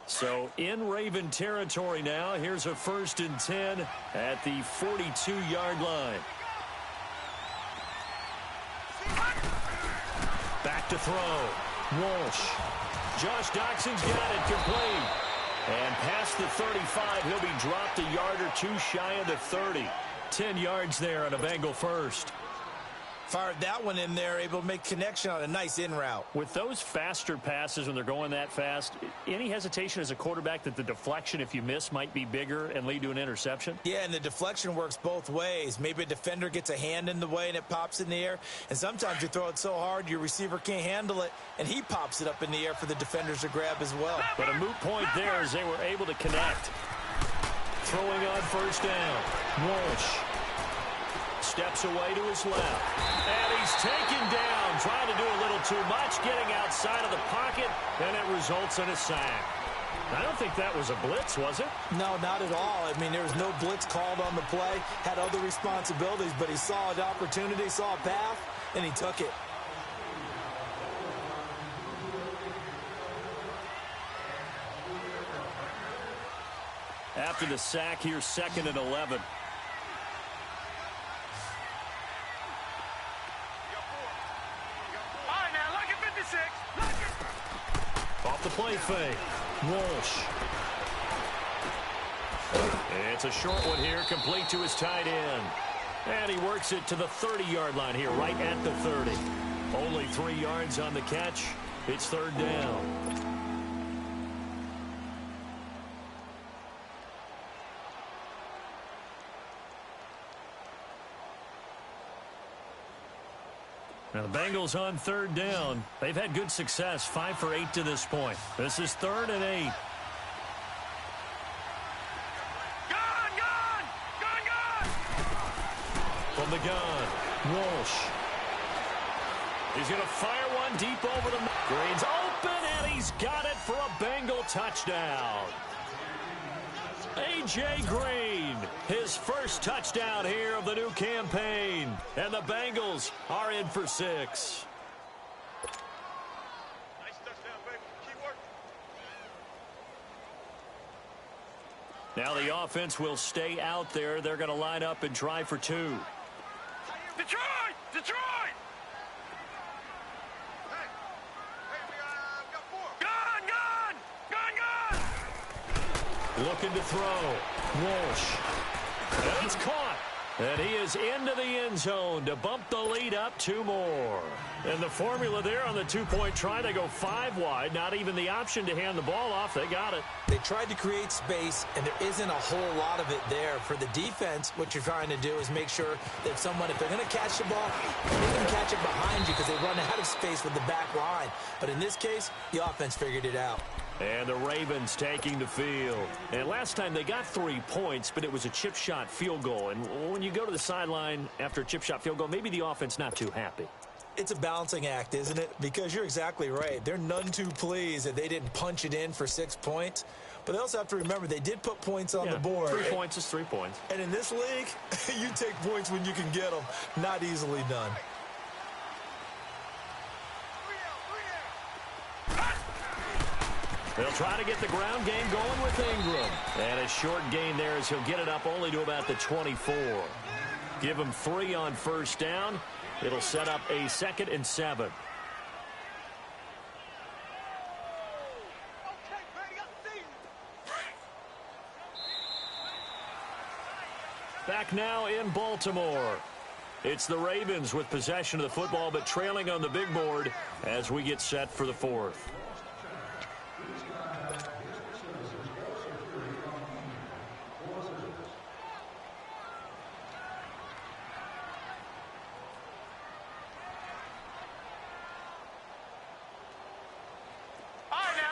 Speaker 2: So in Raven territory now, here's a 1st and 10 at the 42-yard line. Back to throw. Walsh. Josh Doxson's got it complete. And past the 35, he'll be dropped a yard or two shy of the 30. 10 yards there on a Bengal first.
Speaker 3: Fired that one in there, able to make connection on a nice in route.
Speaker 2: With those faster passes when they're going that fast, any hesitation as a quarterback that the deflection, if you miss, might be bigger and lead to an interception?
Speaker 3: Yeah, and the deflection works both ways. Maybe a defender gets a hand in the way and it pops in the air. And sometimes you throw it so hard your receiver can't handle it, and he pops it up in the air for the defenders to grab as well.
Speaker 2: But a moot point there as they were able to connect. Throwing on first down. Walsh steps away to his left. And he's taken down, trying to do a little too much, getting outside of the pocket, and it results in a sack. I don't think that was a blitz, was it?
Speaker 3: No, not at all. I mean, there was no blitz called on the play, had other responsibilities, but he saw an opportunity, saw a path, and he took it.
Speaker 2: After the sack, here's 2nd and 11.
Speaker 4: All right, now, look at 56. Look at...
Speaker 2: Off the play fake. Walsh. It's a short one here, complete to his tight end. And he works it to the 30-yard line here, right at the 30. Only 3 yards on the catch. It's 3rd down. Now the Bengals on 3rd down. They've had good success, 5 for 8 to this point. This is 3rd and 8. From the gun, Walsh. He's going to fire one deep over the... Green's open, and he's got it for a Bengal touchdown. A.J. Green, his first touchdown here of the new campaign. And the Bengals are in for 6.
Speaker 4: Nice touchdown, baby. Keep working.
Speaker 2: Now the offense will stay out there. They're going to line up and try for 2.
Speaker 4: Detroit! Detroit! Hey, we got 4. Gun!
Speaker 2: Looking to throw. Walsh. And it's caught. And he is into the end zone to bump the lead up 2 more. And the formula there on the 2-point try, they go 5 wide. Not even the option to hand the ball off. They got it.
Speaker 3: They tried to create space, and there isn't a whole lot of it there. For the defense, what you're trying to do is make sure that if they're going to catch the ball, they can catch it behind you because they run out of space with the back line. But in this case, the offense figured it out.
Speaker 2: And the Ravens taking the field. And last time they got 3 points, but it was a chip shot field goal. And when you go to the sideline after a chip shot field goal, maybe the offense not too happy.
Speaker 3: It's a balancing act, isn't it? Because you're exactly right. They're none too pleased that they didn't punch it in for 6 points. But they also have to remember they did put points on the board.
Speaker 2: 3 points is 3 points.
Speaker 3: And in this league, you take points when you can get them. Not easily done.
Speaker 2: They'll try to get the ground game going with Ingram. And a short gain there as he'll get it up only to about the 24. Give him 3 on 1st down. It'll set up a 2nd and 7. Back now in Baltimore. It's the Ravens with possession of the football, but trailing on the big board as we get set for the 4th.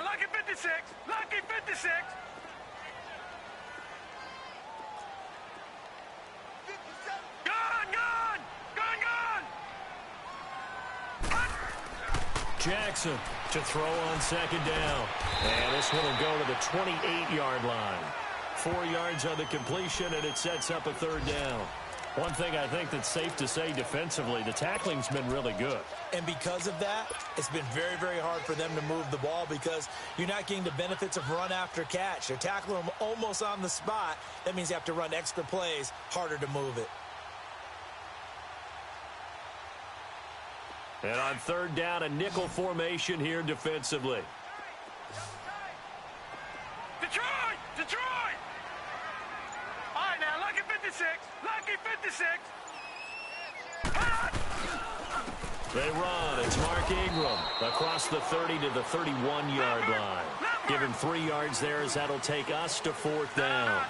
Speaker 4: Lucky 56! Lucky 56! 57! Gun!
Speaker 2: Jackson to throw on 2nd down. And this one will go to the 28-yard line. 4 yards on the completion, and it sets up a 3rd down. One thing I think that's safe to say defensively, the tackling's been really good.
Speaker 3: And because of that, it's been very, very hard for them to move the ball because you're not getting the benefits of run after catch. They're tackling them almost on the spot. That means you have to run extra plays, harder to move it.
Speaker 2: And on 3rd down, a nickel formation here defensively.
Speaker 4: Detroit! Detroit! All right, now, lucky 56! Lucky 56!
Speaker 2: They run. It's Mark Ingram across the 30 to the 31-yard line. Give him 3 yards there as that'll take us to 4th down.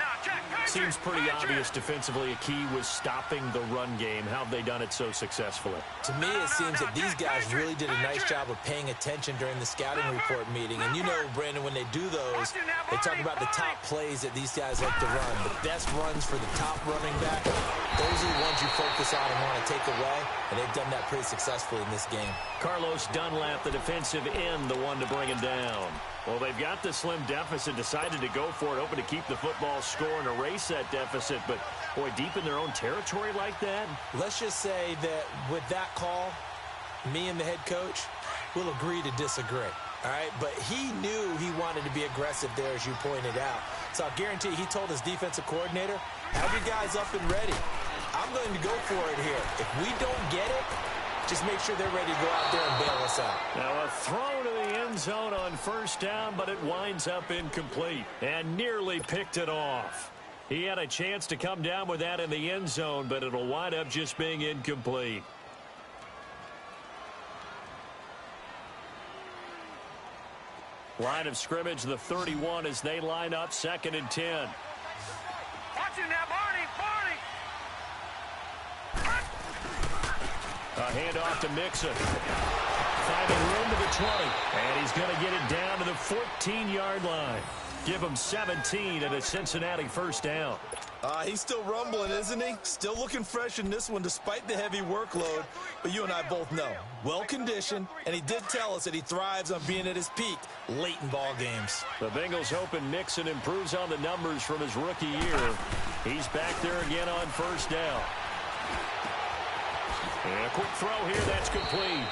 Speaker 2: Seems pretty obvious defensively a key was stopping the run game. How have they done it so successfully?
Speaker 3: To me, it seems that these guys really did a nice job of paying attention during the scouting report meeting. And you know, Brandon, when they do those, they talk about the top plays that these guys like to run. The best runs for the top running back, those are the ones you focus on and want to take away. And they've done that pretty successfully in this game.
Speaker 2: Carlos Dunlap, the defensive end, the one to bring him down. Well, they've got the slim deficit, decided to go for it, hoping to keep the football score and erase that deficit. But, boy, deep in their own territory like that.
Speaker 3: Let's just say that with that call, me and the head coach will agree to disagree. all right? But he knew he wanted to be aggressive there, as you pointed out. So I'll guarantee he told his defensive coordinator, have your guys up and ready. I'm going to go for it here. If we don't get it, just make sure they're ready to go out there and bail us out.
Speaker 2: Now a throw to the end zone on first down, but it winds up incomplete and nearly picked it off. He had a chance to come down with that in the end zone, but it'll wind up just being incomplete. Line of scrimmage, the 31 as they line up 2nd and 10.
Speaker 4: Watch it now, Barney!
Speaker 2: A handoff to Mixon. Finding room to the 20. And he's going to get it down to the 14-yard line. Give him 17 and a Cincinnati first down.
Speaker 3: He's still rumbling, isn't he? Still looking fresh in this one despite the heavy workload. But you and I both know, well-conditioned, and he did tell us that he thrives on being at his peak late in ball games.
Speaker 2: The Bengals hoping Mixon improves on the numbers from his rookie year. He's back there again on first down. And a quick throw here, that's complete.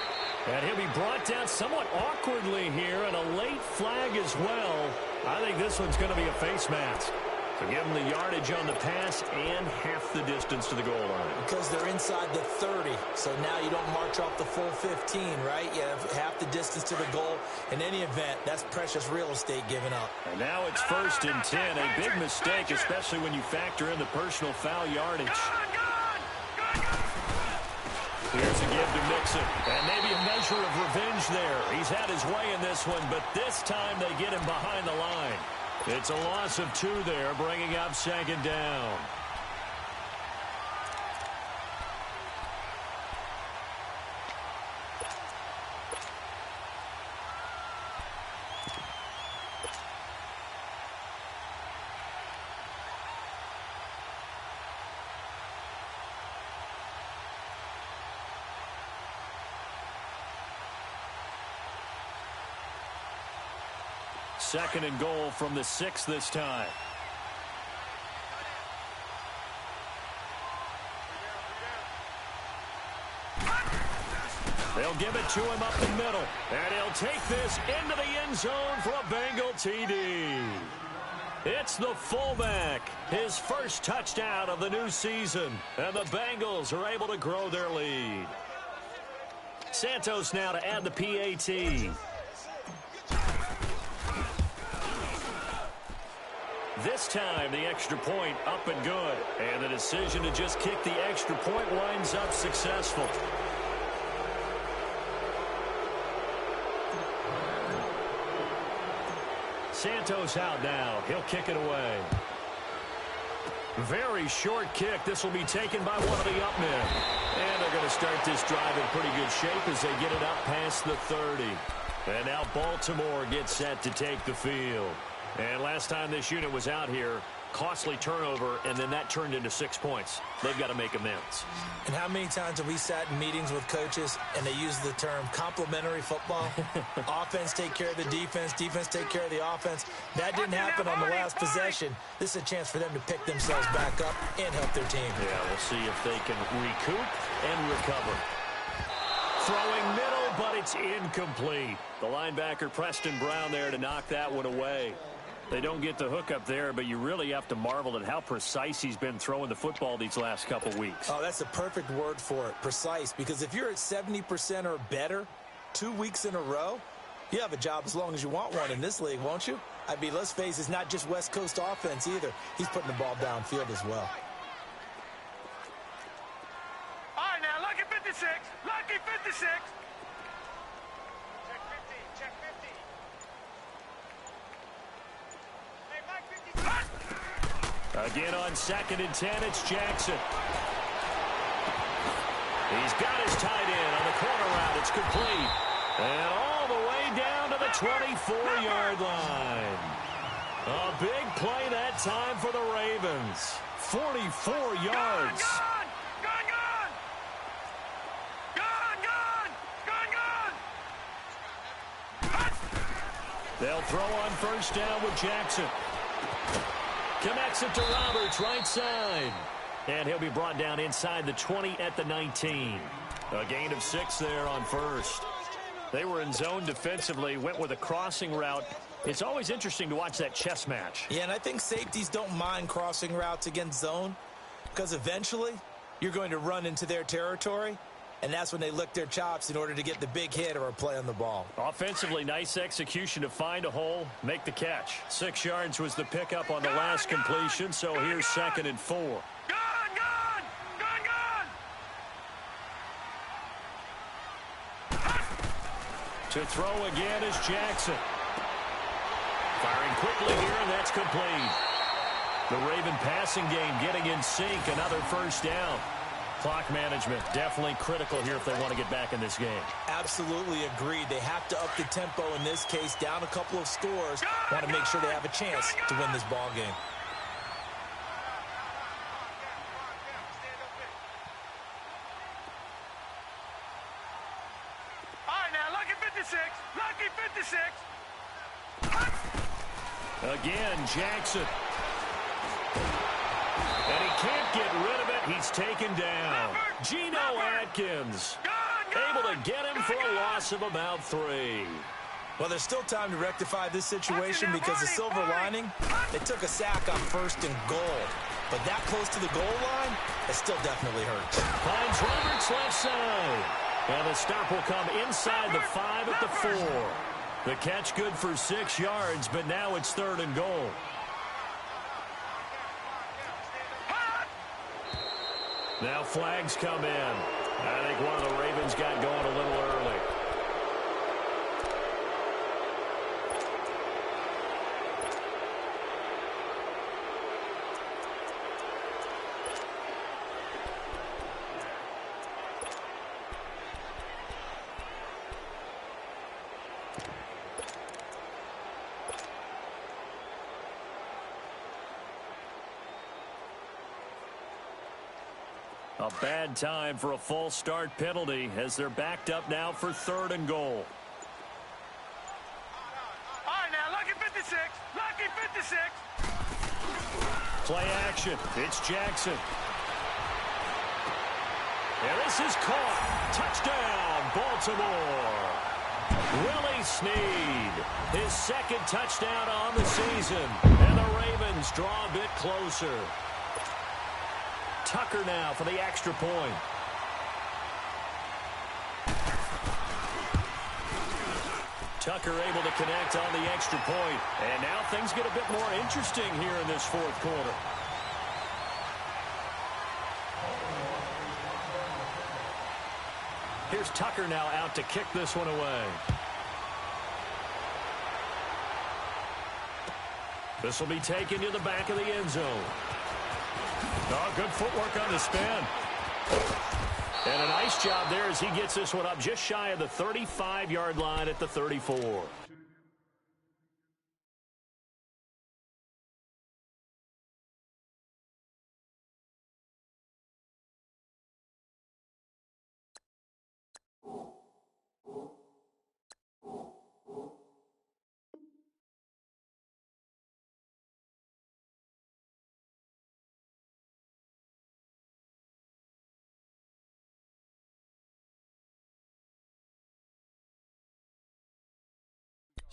Speaker 2: And he'll be brought down somewhat awkwardly here, and a late flag as well. I think this one's going to be a face mask. So give him the yardage on the pass and half the distance to the goal line.
Speaker 3: Because they're inside the 30, so now you don't march off the full 15, right? You have half the distance to the goal. In any event, that's precious real estate given up.
Speaker 2: And now it's 1st and 10. A big mistake, especially when you factor in the personal foul yardage. Here's a give to Mixon, and maybe a measure of revenge there. He's had his way in this one, but this time they get him behind the line. It's a loss of 2 there, bringing up 2nd down. Second and goal from the 6 this time. They'll give it to him up the middle. And he'll take this into the end zone for a Bengal TD. It's the fullback. His first touchdown of the new season. And the Bengals are able to grow their lead. Santos now to add the PAT. This time, the extra point up and good. And the decision to just kick the extra point winds up successful. Santos out now. He'll kick it away. Very short kick. This will be taken by one of the up men. And they're going to start this drive in pretty good shape as they get it up past the 30. And now Baltimore gets set to take the field. And last time this unit was out here, costly turnover, and then that turned into 6 points. They've got to make amends.
Speaker 3: And how many times have we sat in meetings with coaches and they use the term complementary football? Offense take care of the defense, defense take care of the offense. That didn't happen on the last possession. This is a chance for them to pick themselves back up and help their team.
Speaker 2: Yeah, we'll see if they can recoup and recover. Throwing middle, but it's incomplete. The linebacker, Preston Brown, there to knock that one away. They don't get the hook up there, but you really have to marvel at how precise he's been throwing the football these last couple weeks.
Speaker 3: Oh, that's a perfect word for it, precise, because if you're at 70% or better 2 weeks in a row, you have a job as long as you want one in this league, won't you? I mean, let's face it, it's not just West Coast offense either. He's putting the ball downfield as well.
Speaker 4: All right, now, lucky 56. Lucky 56. Check 50. Check 50. Hey, Mike 56.
Speaker 2: Again on 2nd and 10, it's Jackson. He's got his tight end on the corner route. It's complete. And all the way down to the 24-yard line. A big play that time for the Ravens. 44 yards. They'll throw on first down with Jackson. Connects it to Roberts, right side. And he'll be brought down inside the 20 at the 19. A gain of 6 there on first. They were in zone defensively, went with a crossing route. It's always interesting to watch that chess match.
Speaker 3: Yeah, and I think safeties don't mind crossing routes against zone because eventually you're going to run into their territory, and that's when they lick their chops in order to get the big hit or a play on the ball.
Speaker 2: Offensively, nice execution to find a hole, make the catch. 6 yards was the pickup on the last completion, so here's 2nd and 4.
Speaker 4: Gone!
Speaker 2: To throw again is Jackson. Firing quickly here, and that's complete. The Raven passing game getting in sync, another first down. Clock management definitely critical here if they want to get back in this game.
Speaker 3: Absolutely agreed. They have to up the tempo in this case, down a couple of scores. Want to make sure they have a chance to win this ball game.
Speaker 4: All right, now, lucky 56. Lucky 56.
Speaker 2: Again, Jackson. And he can't get rid of it. He's taken down. Geno Atkins able to get him for a loss of about 3.
Speaker 3: Well, there's still time to rectify this situation because the silver lining, they took a sack on 1st and goal. But that close to the goal line, it still definitely hurts.
Speaker 2: Finds Roberts left side. And the stop will come inside the 5 at the 4. The catch good for 6 yards, but now it's 3rd and goal. Now flags come in. I think one of the Ravens got going a little early. A bad time for a false start penalty as they're backed up now for 3rd and goal.
Speaker 4: All right, now, lucky 56. Lucky 56.
Speaker 2: Play action. It's Jackson. And this is caught. Touchdown, Baltimore. Willie Snead, his 2nd touchdown on the season. And the Ravens draw a bit closer. Tucker now for the extra point. Tucker able to connect on the extra point. And now things get a bit more interesting here in this 4th quarter. Here's Tucker now out to kick this one away. This will be taken to the back of the end zone. Oh, good footwork on the spin. And a nice job there as he gets this one up just shy of the 35-yard line at the 34.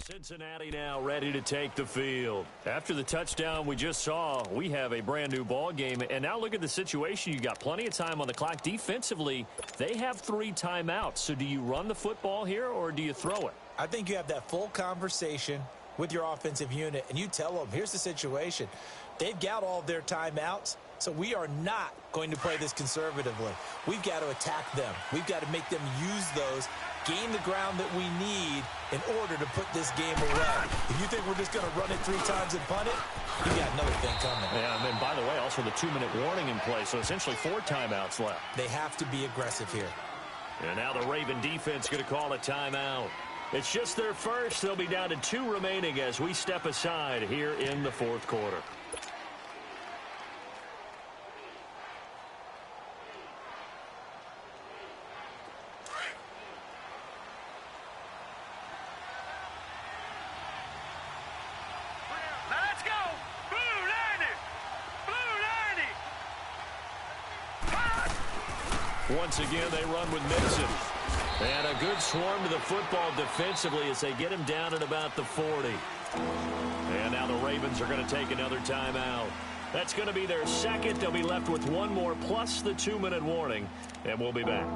Speaker 2: Cincinnati now ready to take the field. After the touchdown we just saw, we have a brand new ball game. And now look at the situation. You got plenty of time on the clock. Defensively, they have 3 timeouts. So do you run the football here or do you throw it?
Speaker 3: I think you have that full conversation with your offensive unit, and you tell them, here's the situation. They've got all of their timeouts, so we are not going to play this conservatively. We've got to attack them. We've got to make them use those, gain the ground that we need in order to put this game away. If you think we're just going to run it 3 times and punt it, you got another thing coming.
Speaker 2: Yeah, and then, by the way, also the 2-minute warning in play, so essentially 4 timeouts left.
Speaker 3: They have to be aggressive here.
Speaker 2: And now the Raven defense going to call a timeout. It's just their first. They'll be down to 2 remaining as we step aside here in the 4th quarter.
Speaker 4: Let's go. Blue 90. Blue 90.
Speaker 2: Once again, they run with Mixon. And a good swarm to the football defensively as they get him down at about the 40. And now the Ravens are going to take another timeout. That's going to be their second. They'll be left with one more plus the 2-minute warning, and we'll be back.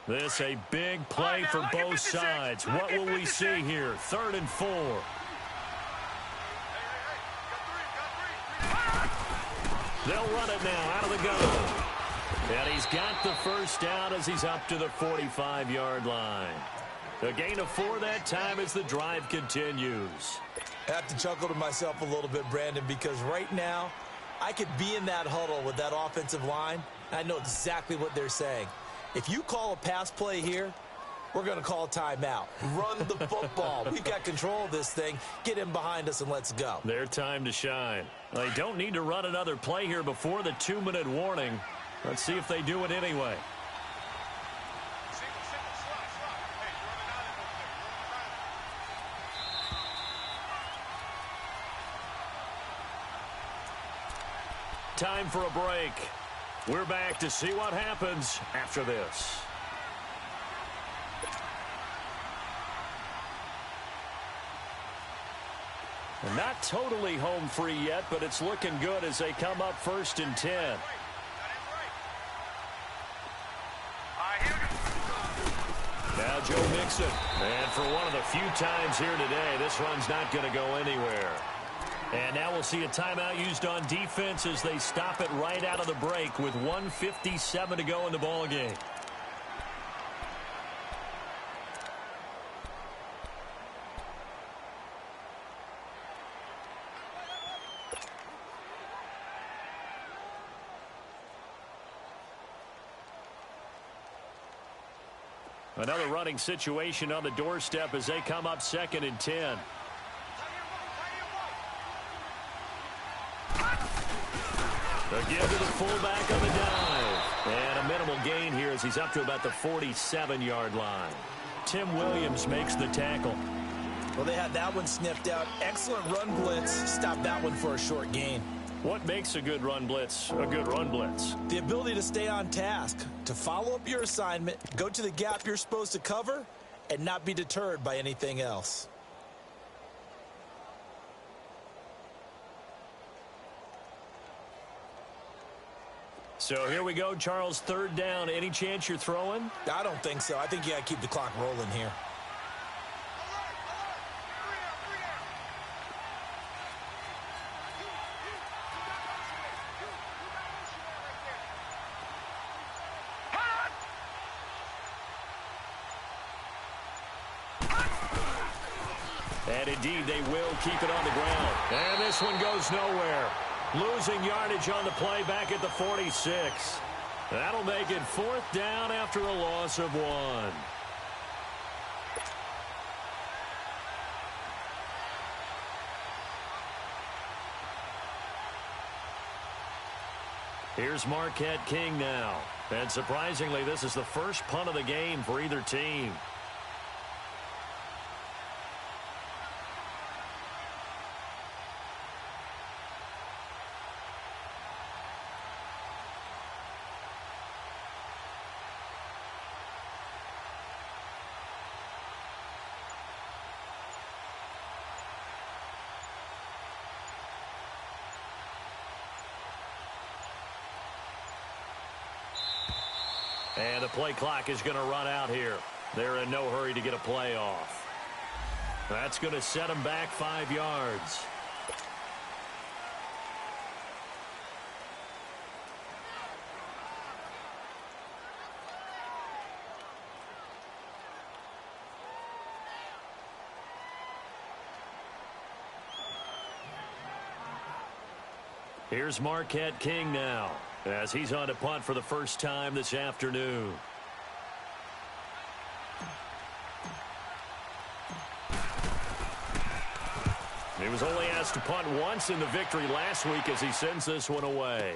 Speaker 2: This a big play for both sides. What will we see here? 3rd and 4. They'll run it now out of the gun. And he's got the first down as he's up to the 45-yard line. A gain of 4 that time as the drive continues.
Speaker 3: I have to chuckle to myself a little bit, Brandon, because right now I could be in that huddle with that offensive line. I know exactly what they're saying. If you call a pass play here, we're going to call a timeout. Run the football. We've got control of this thing. Get him behind us and let's go.
Speaker 2: Their time to shine. They don't need to run another play here before the 2-minute warning. Let's see if they do it anyway. Time for a break. We're back to see what happens after this. And not totally home free yet, but it's looking good as they come up 1st and 10. Now Joe Mixon. And for one of the few times here today, this run's not going to go anywhere. And now we'll see a timeout used on defense as they stop it right out of the break with 1:57 to go in the ballgame. Another running situation on the doorstep as they come up 2nd and 10. Again to the fullback on the dive. And a minimal gain here as he's up to about the 47-yard line. Tim Williams makes the tackle.
Speaker 3: Well, they had that one sniffed out. Excellent run blitz. Stop that one for a short gain.
Speaker 2: What makes a good run blitz a good run blitz?
Speaker 3: The ability to stay on task, to follow up your assignment, go to the gap you're supposed to cover, and not be deterred by anything else.
Speaker 2: So here we go, Charles, 3rd down. Any chance you're throwing?
Speaker 3: I don't think so. I think you got to keep the clock rolling here.
Speaker 2: And indeed, they will keep it on the ground. And this one goes nowhere. Losing yardage on the play back at the 46. That'll make it 4th down after a loss of 1. Here's Marquette King now. And surprisingly, this is the first punt of the game for either team. And the play clock is going to run out here. They're in no hurry to get a play off. That's going to set them back 5 yards. Here's Marquette King now, as he's on to punt for the first time this afternoon. New He was only asked to punt once in the victory last week as he sends this one away.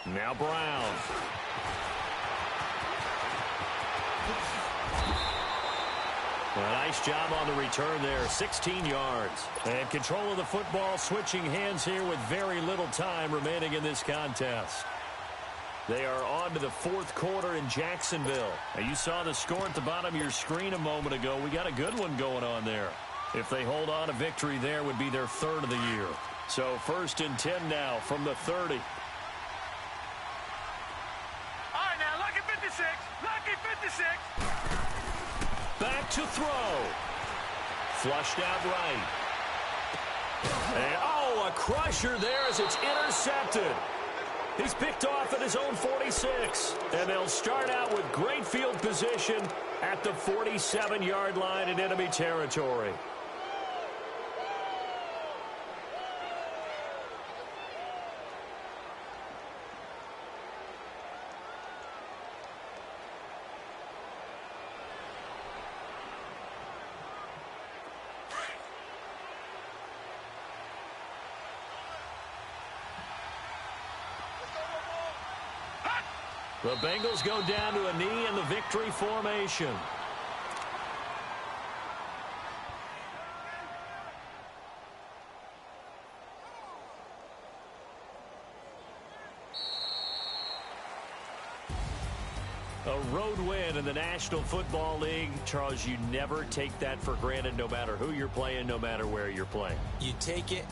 Speaker 2: Now Brown. A nice job on the return there, 16 yards. And control of the football, switching hands here with very little time remaining in this contest. They are on to the fourth quarter in Jacksonville. Now, you saw the score at the bottom of your screen a moment ago. We got a good one going on there. If they hold on to victory there, would be their third of the year. So 1st and 10 now from the 30.
Speaker 4: All right, now, lucky 56. Lucky 56.
Speaker 2: Back to throw. Flushed out right. And, oh, a crusher there as it's intercepted. He's picked off at his own 46. And they'll start out with great field position at the 47-yard line in enemy territory. The Bengals go down to a knee in the victory formation. A road win in the National Football League. Charles, you never take that for granted no matter who you're playing, no matter where you're playing.
Speaker 3: You take it.